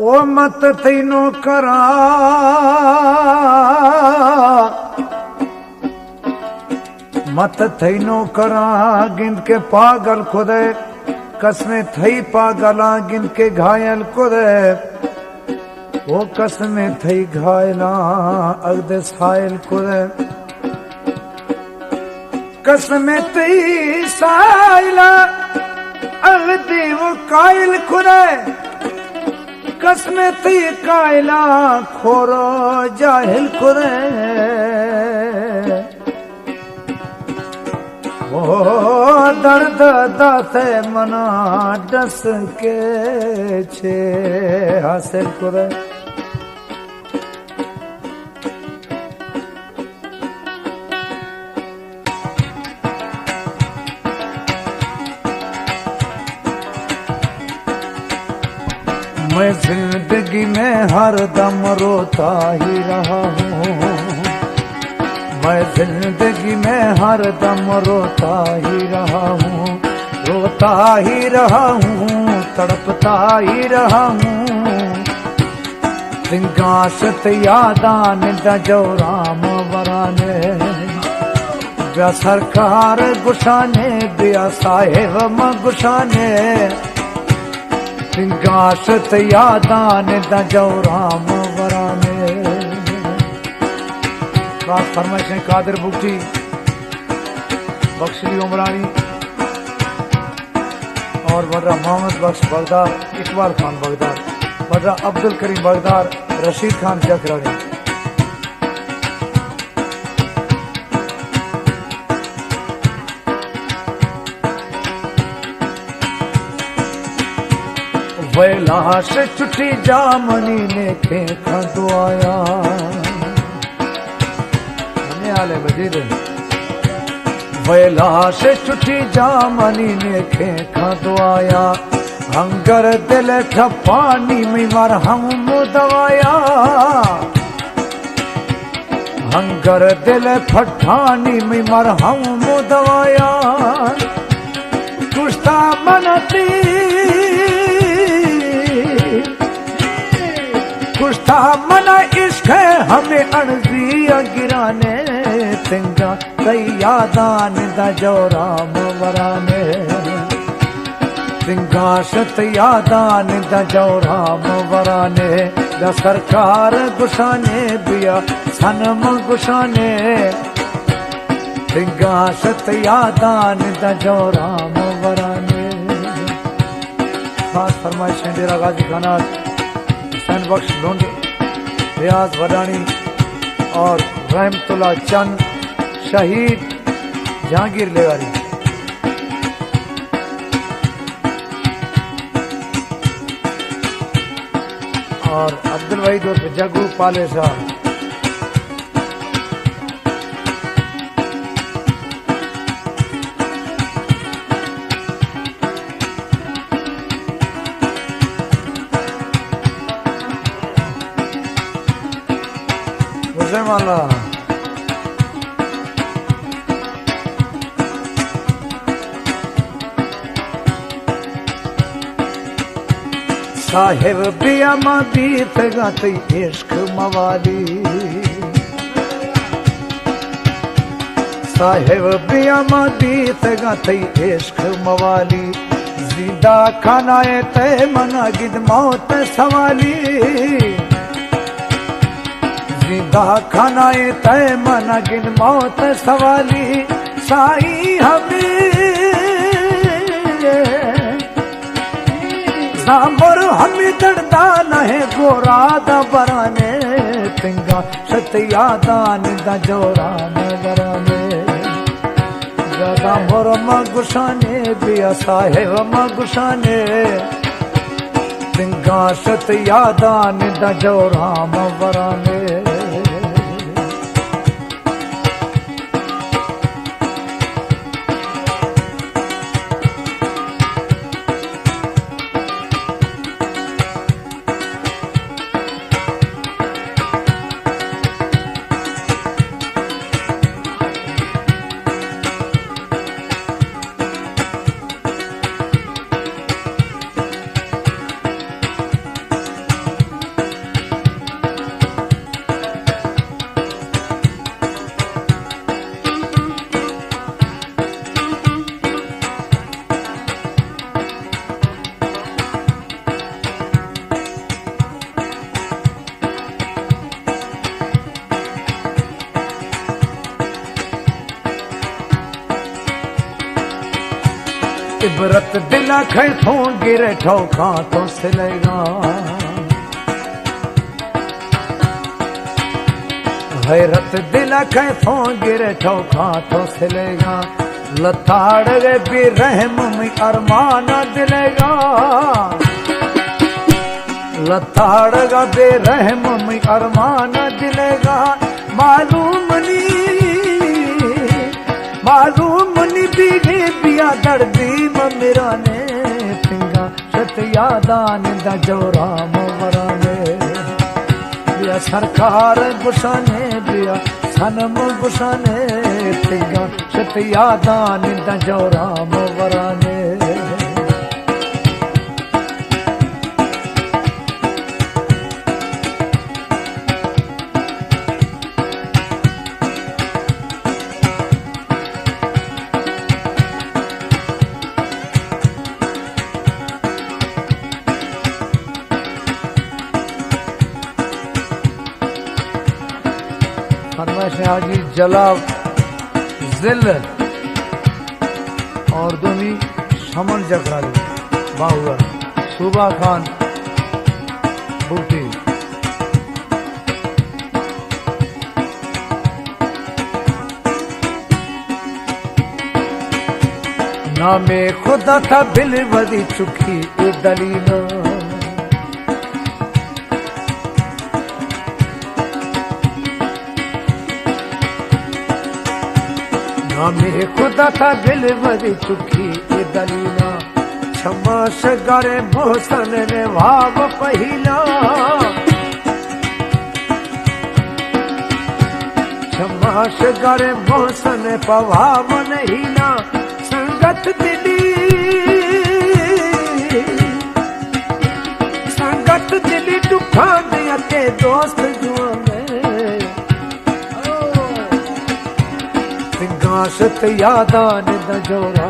ओ मत तैनो करा मत थैनो करा गिन के पागल खुदे कसमें थई पागला गिन के घायल खुदे वो कसमें थई घायला अगदे सायल खुदे कसमें थई सायला अगदे वो कायल खुदे कसमें थी कायला खोरो जाहिल खुदे वो दर्द दाते मना डस के छे हासिल खुदे मैं जिंदगी में हर दम रोता ही रहा हूँ मैं जिंदगी में हर दम रोता ही रहा हूँ तड़पता ही रहा हूँ सिंगासत यादान दजो राम वराने ब्या सरकार गुशाने ब्या साहेब म गुशाने सिंगासत यादान दजो राम वराने। खास फरमाइश है कादिर बुगटी, बख्शली उमरानी और मर्रा मोहम्मद बख्श बगदार, इकबाल खान बगदार, मर्रा अब्दुल करीम बगदार, रशीद खान जखरानी। वेला से छुट्टी जामनी ने खे खंदो आया आले वजीर वेला से छुट्टी जामनी ने खे खंदो आया हंगर दिल ठपानी में मर हम दवाया हंगर दिल फठानी में मर हम दवाया कुश्ता मनती कुश्ता मना इश्क हमें अणजिया गिराने तिंगा कई यादान दजो राम वराने तिंगा सत यादान दजो राम वराने द सरकार गुशाने बिया सनम गुशाने तिंगा सत यादान दजो राम वराने। खास फरमाइश है डेरा गाजी खानात हुसैन बख्श लोंडे, रियाज वडानी और रहमतुल्लाह चंद शहीद जहांगीर लेवारी। और अब्दुल वहीद और जग्गू पाले साहब। माला साहेब बिया मा बीत गाती इश्क मवाली साहेब बिया मा बीत गाती इश्क मवाली जिंदा खानाए तय मना गिद मौत सवाली जिंदा खानाए तय मना गिन मौत सवाली साई हमें सांबर हमें दर्दा नहे गोरा दबराने तिंगा सत्यादान दजोरान दराने सांबर मगुशाने बिया साहेब मगुशाने तिंगा सत्यादान दजोराम वराने। इबरत दिला खे थो गिरे ठोका तो सिलेगा हैरत दिला खे थो गिरे ठोका तो सिलेगा लताड़ रे भी रहम में अरमान दिलेगा लताड़ गा बे रहम में अरमान दिलेगा मालूम नी बीघे बिया दर्दी मेरा ने पिंगा शत यादान दा जोरा मोवराने बिया सरकार गुसाने बिया सनम गुसाने पिंगा शत यादान दा जोरा मोवराने हाजी जला जिल और दोनी शमन जगराली बाहुआ सूबा खान बूटी नामे खुदा था बिल वदी चुकी ए दलील हमें खुदा था दिल बदी चुकी ए दलीला छमाश गारे मोहसन ने भाव पहिला छमाश गारे मोहसन पभाव नहीं ना संगत दिली दुखा दिया के दोस्त जुआने शत यादान दा जोरा